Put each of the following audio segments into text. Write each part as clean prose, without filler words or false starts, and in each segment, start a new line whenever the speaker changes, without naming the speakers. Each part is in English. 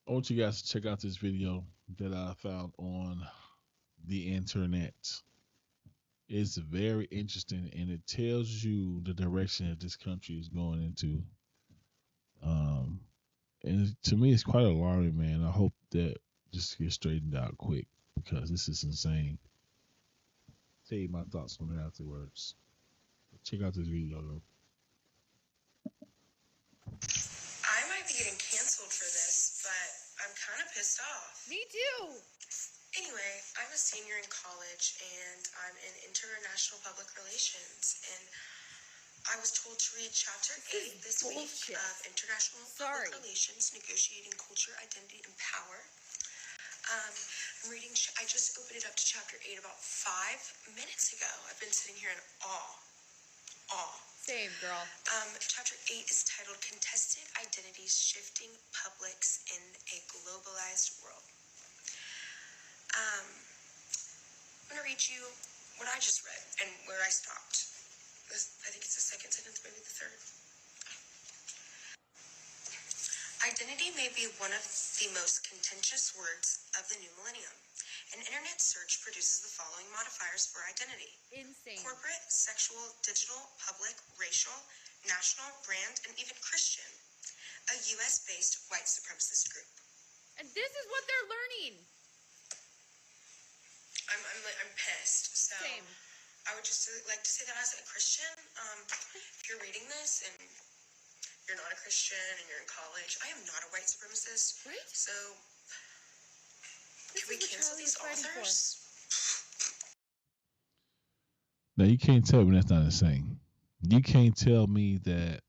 I want you guys to check out this video that I found on the internet. It's very interesting and it tells you the direction that this country is going into. Um, and to me, it's quite alarming, man. I hope that this gets straightened out quick because this is insane. Tell you my thoughts on it afterwards. Check out this video, though.
I might be getting canceled for this, but I'm kind of pissed off.
Me too.
Anyway, I'm a senior in college and I'm in international public relations. And I was told to read chapter 8 this week of International Public Relations, Negotiating Culture, Identity, and Power. I'm reading, I just opened it up to chapter 8 about 5 minutes ago. I've been sitting here in awe.
Same, girl.
Chapter 8 is titled Contested Identities Shifting Publics in a Globalized World. I'm going to read you what I just read and where I stopped. I think it's the second sentence, maybe the third. Identity may be one of the most contentious words of the new millennium. An internet search produces the following modifiers for identity.
Insane.
Corporate, sexual, digital, public, racial, national, brand, and even Christian. A US-based white supremacist group.
And this is what they're learning.
I'm pissed. So
Same.
I would just like to say that as a Christian, if you're reading this and you're not a Christian and you're in college, I am not a white supremacist.
Right?
So can we cancel these authors?
Now, you can't tell me that's not insane. You can't tell me that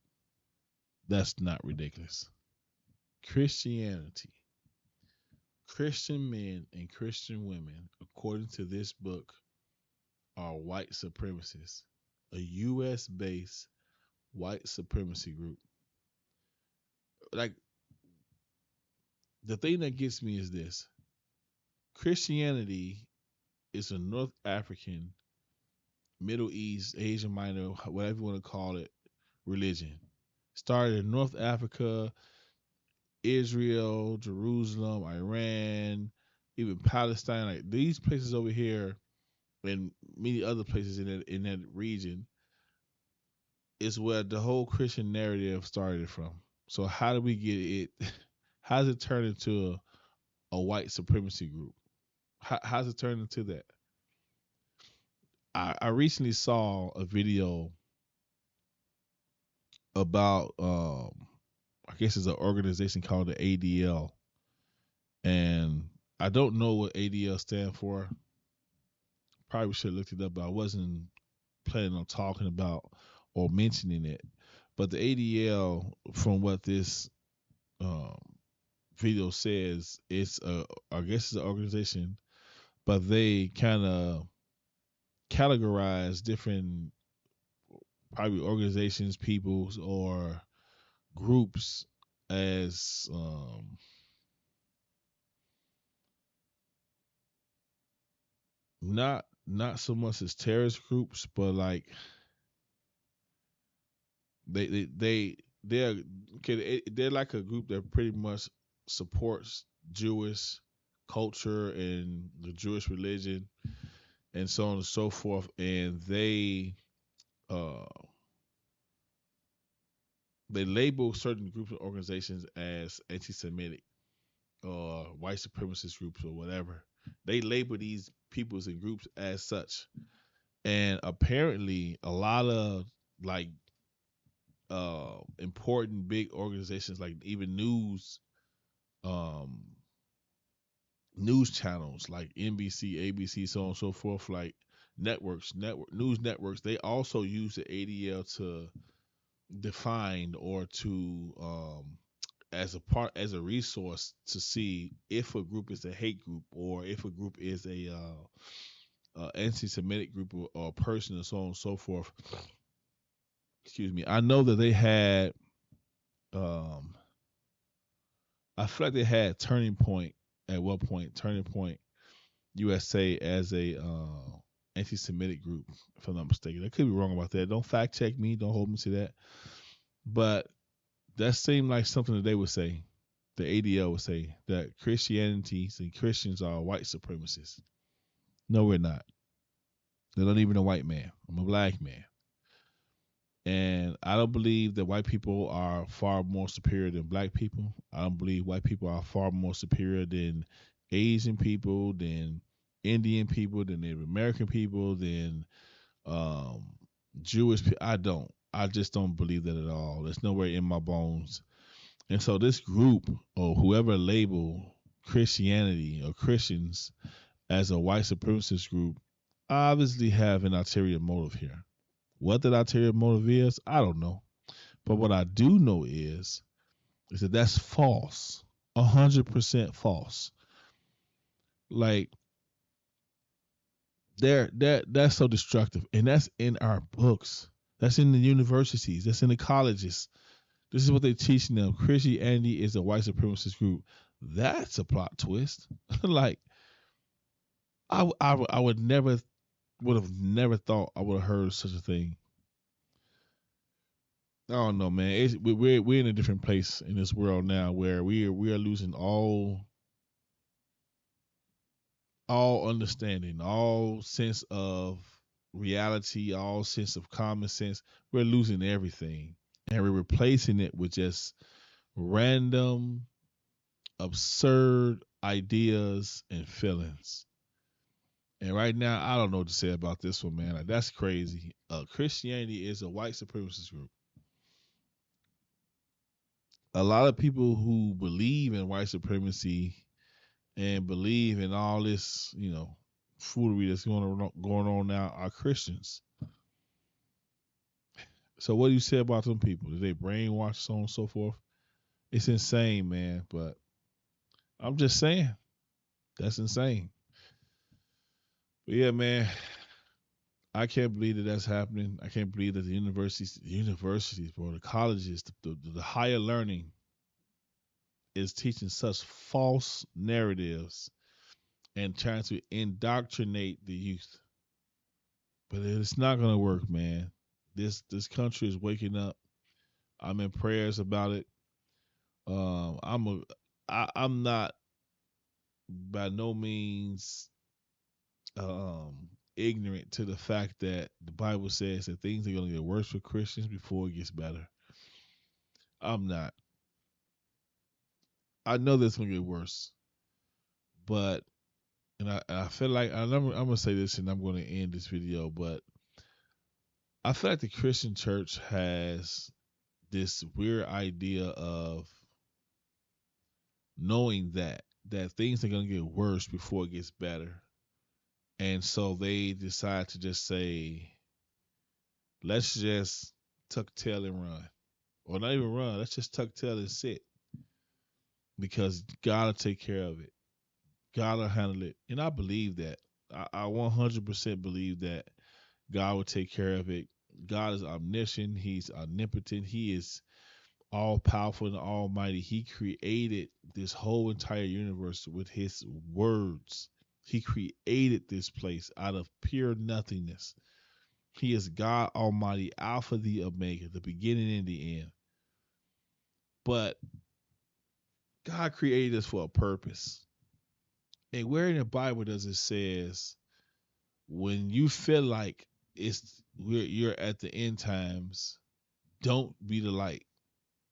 that's not ridiculous. Christianity, Christian men and Christian women, according to this book, are white supremacists, a US based white supremacy group. Like, the thing that gets me is this: Christianity is a North African, Middle East, Asian Minor, whatever you want to call it, religion. Started in North Africa, Israel, Jerusalem, Iran, even Palestine. Like these places over here, and many other places in that region, is where the whole Christian narrative started from. So how do we get it? How does it turn into a white supremacy group? How's it turn into that? I recently saw a video about I guess it's an organization called the ADL, and I don't know what ADL stand for. Probably should have looked it up, but I wasn't planning on talking about or mentioning it. But the ADL, from what this um, video says, it's I guess it's an organization, but they kind of categorize different probably organizations, peoples, or groups as not so much as terrorist groups, but like they're okay. They're like a group that pretty much supports Jewish culture and the Jewish religion and so on and so forth. And uh they label certain groups and organizations as anti-Semitic or white supremacist groups or whatever. They label these peoples and groups as such. And apparently a lot of like important big organizations like even um news channels like NBC, ABC, so on and so forth, like network news networks, they also use the ADL to define or to as a resource to see if a group is a hate group or if a group is a anti-Semitic group or person and so on and so forth. Excuse me. I know that they had um I feel like they had Turning Point at one point, Turning Point USA as a anti-Semitic group, if I'm not mistaken. I could be wrong about that. Don't fact check me. Don't hold me to that. But that seemed like something that they would say. the ADL would say that Christianity and Christians are white supremacists. No, we're not. They're not even a white man. I'm a black man. And I don't believe that white people are far more superior than black people. I don't believe white people are far more superior than Asian people, than Indian people, than Native American people, than um, Jewish people. I don't. I just don't believe that at all. There's nowhere in my bones. And so this group or whoever label Christianity or Christians as a white supremacist group obviously have an ulterior motive here. What that ulterior motive is, I don't know. But what I do know is that that's false, 100% false. Like that's so destructive, and that's in our books. That's in the universities. That's in the colleges. This is what they teaching them. Christianity is a white supremacist group. That's a plot twist. Like I would never would have never thought I would have heard such a thing. I don't know, man. We're in a different place in this world now where we are losing all understanding, all sense of reality, all sense of common sense. We're losing everything, and we're replacing it with just random, absurd ideas and feelings. And right now, I don't know what to say about this one, man. Like, that's crazy. Christianity is a white supremacist group. A lot of people who believe in white supremacy and believe in all this, foolery that's going on now are Christians. So what do you say about them people? Do they brainwash, so on and so forth? It's insane, man. But I'm just saying, that's insane. But yeah, man, I can't believe that that's happening. I can't believe that the universities, bro, the colleges, the higher learning is teaching such false narratives and trying to indoctrinate the youth. But it's not gonna work, man. This country is waking up. I'm in prayers about it. Um, I'm a I'm not by no means ignorant to the fact that the Bible says that things are gonna get worse for Christians before it gets better. I'm not. I know that's gonna get worse, but and I feel like I'm gonna say this and I'm gonna end this video, but I feel like the Christian church has this weird idea of knowing that things are gonna get worse before it gets better. And so they decide to just say, let's just tuck tail and run. Or not even run, let's just tuck tail and sit. Because God will take care of it. God will handle it. And I believe that. I 100% believe that God will take care of it. God is omniscient. He's omnipotent. He is all powerful and almighty. He created this whole entire universe with his words. He created this place out of pure nothingness. He is God Almighty, Alpha the Omega, the beginning and the end. But God created us for a purpose. And where in the Bible does it says when you feel like you're at the end times, don't be the light,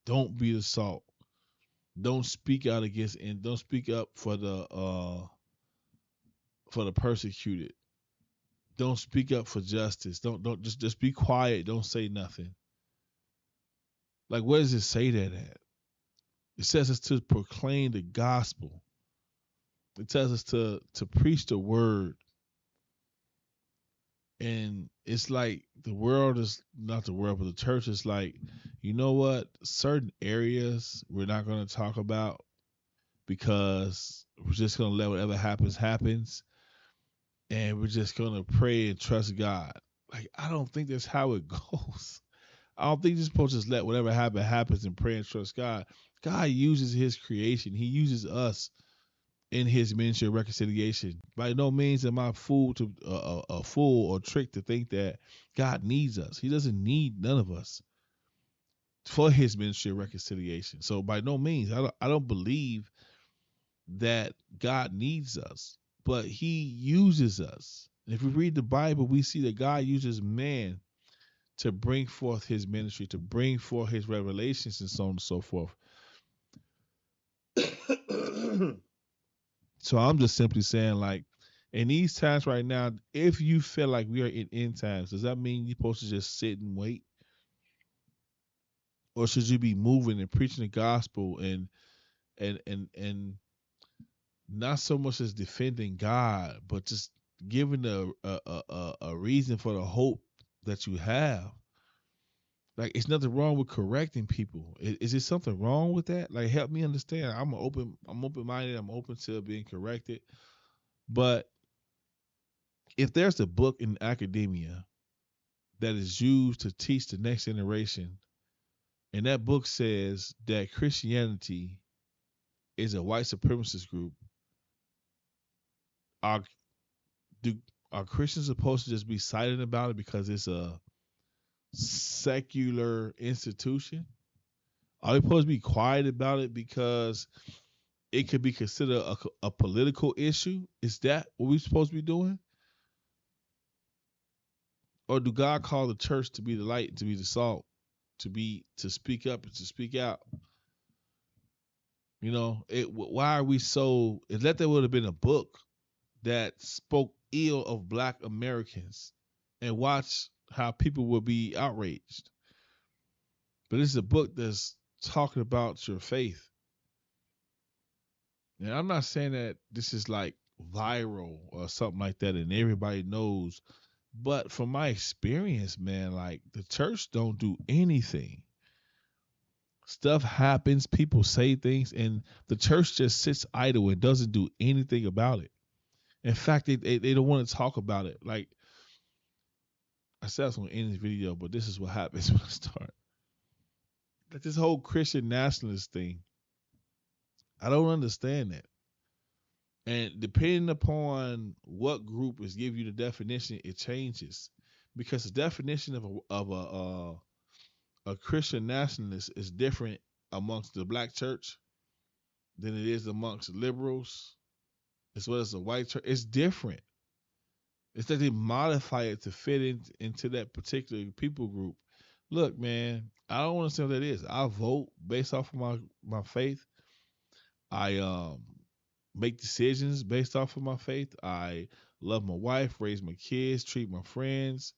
don't be the salt, don't speak out against and don't speak up for the persecuted. Don't speak up for justice. Don't just be quiet. Don't say nothing. Like where does it say that at? It says us to proclaim the gospel. It tells us to preach the word. And it's like the world is not the world, but the church is like, you know what? Certain areas we're not going to talk about because we're just going to let whatever happens, and we're just going to pray and trust God. Like I don't think that's how it goes. I don't think you're supposed to just let whatever happens and pray and trust God. God uses His creation. He uses us in His ministry of reconciliation. By no means am I a fool or tricked to think that God needs us. He doesn't need none of us. for his ministry of reconciliation. So by no means, I don't believe that God needs us, but he uses us. If we read the Bible, we see that God uses man to bring forth his ministry, to bring forth his revelations, and so on and so forth. So I'm just simply saying, like, in these times right now, if you feel like we are in end times, does that mean you're supposed to just sit and wait? Or should you be moving and preaching the gospel and not so much as defending God, but just giving a reason for the hope that you have? Like, it's nothing wrong with correcting people. Is there something wrong with that? Like, help me understand. I'm open minded. I'm open to being corrected. But if there's a book in academia that is used to teach the next generation, and that book says that Christianity is a white supremacist group, are do are Christians supposed to just be silent about it because it's a secular institution? Are we supposed to be quiet about it because it could be considered a political issue? Is that what we're supposed to be doing? Or do God call the church to be the light, to be the salt, to speak up and to speak out? Why are we so? If that would have been a book that spoke ill of Black Americans, and watch how people would be outraged. But it's a book that's talking about your faith. And I'm not saying that this is like viral or something like that and everybody knows. But from my experience, man, like, the church don't do anything. Stuff happens, people say things, and the church just sits idle and doesn't do anything about it. In fact, they don't want to talk about it. Like I said, I was going to end this video, but this is what happens when I start. Like, this whole Christian nationalist thing, I don't understand that. And depending upon what group is giving you the definition, it changes, because the definition of a Christian nationalist is different amongst the black church than it is amongst liberals, as well as the white church. It's different. It's that they modify it to fit into that particular people group. Look, man, I don't understand what that is. I vote based off of my faith. I make decisions based off of my faith. I love my wife, raise my kids, treat my friends,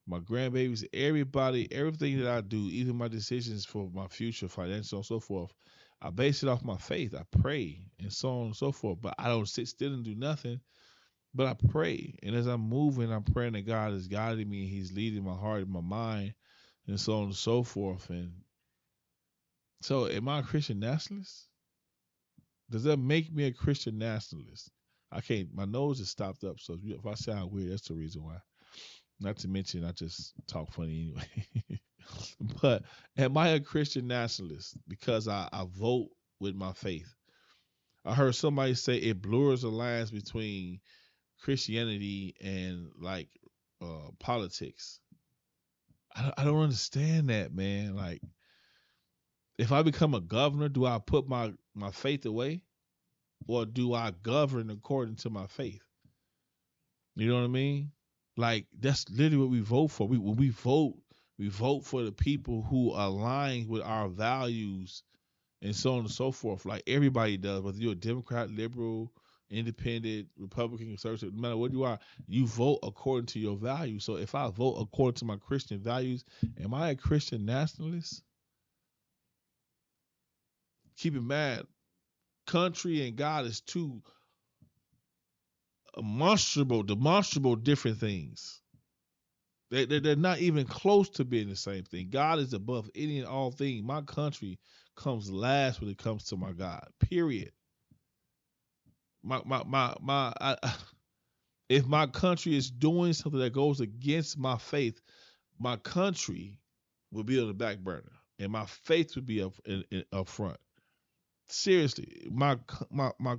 my grandbabies, everybody, everything that I do, even my decisions for my future, financial, and so forth. I base it off my faith. I pray and so on and so forth. But I don't sit still and do nothing. But I pray. And as I'm moving, I'm praying that God is guiding me. He's leading my heart and my mind and so on and so forth. And so, am I a Christian nationalist? Does that make me a Christian nationalist? I can't. My nose is stopped up, so if I sound weird, that's the reason why. Not to mention, I just talk funny anyway. But am I a Christian nationalist because I vote with my faith? I heard somebody say it blurs the lines between Christianity and, like, politics. I don't understand that, man. Like, if I become a governor, do I put my faith away, or do I govern according to my faith? You know what I mean? Like, that's literally what we vote for. When we vote for the people who align with our values and so on and so forth. Like everybody does, whether you're a Democrat, liberal, independent, Republican, conservative, no matter what you are, you vote according to your values. So if I vote according to my Christian values, am I a Christian nationalist? Keep in mind, country and God is two demonstrable different things. They're not even close to being the same thing. God is above any and all things. My country comes last when it comes to my God. Period. If my country is doing something that goes against my faith, my country will be on the back burner, and my faith would be up front. Seriously, my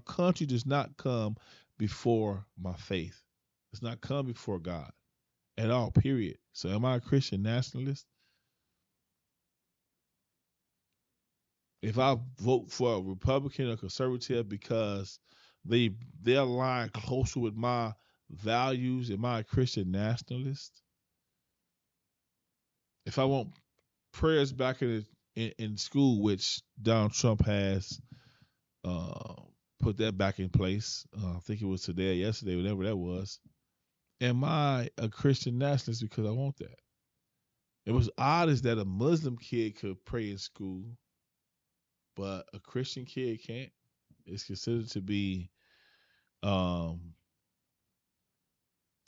country does not come before my faith. It's not come before God at all. Period. So, am I a Christian nationalist? if I vote for a Republican or conservative because they they align closer with my values and my Christian nationalist, if I want prayers back in school, which Donald Trump has uh, put that back in place. I think it was today or yesterday, whatever that was. Am I a Christian nationalist because I want that? It was odd as that a Muslim kid could pray in school, but a Christian kid can't. It's considered to be um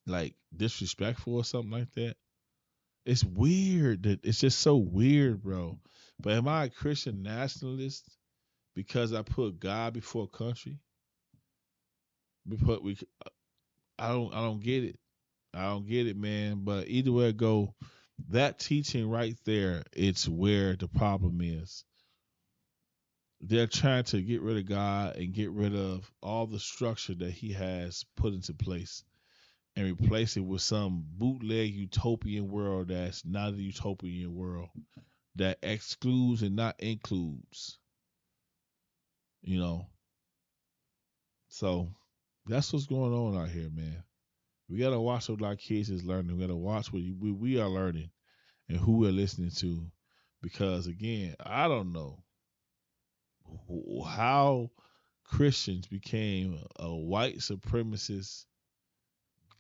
like disrespectful or something like that. It's weird. That it's just so weird, bro. But am I a Christian nationalist because I put God before country? We I don't get it. I don't get it, man. But either way it go, that teaching right there, it's where the problem is. They're trying to get rid of God and get rid of all the structure that He has put into place and replace it with some bootleg utopian world that's not a utopian world that excludes and not includes. You know, so that's what's going on out here, man. We gotta watch what our kids is learning. We gotta watch what we are learning and who we're listening to, because again, I don't know how Christians became a white supremacist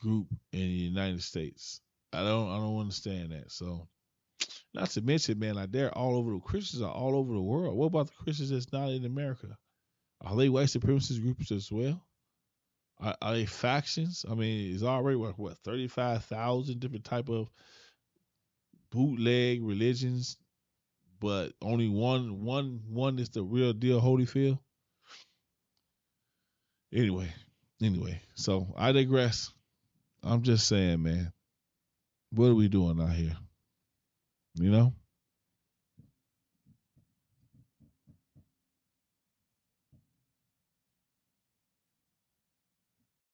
group in the United States. I don't understand that. So not to mention, man, like they're all over. The Christians are all over the world. What about the Christians that's not in America? Are they white supremacist groups as well? Are they factions? I mean, it's already what 35,000 different type of bootleg religions, but only one is the real deal Holyfield. Anyway, so I digress. I'm just saying, man, what are we doing out here? You know?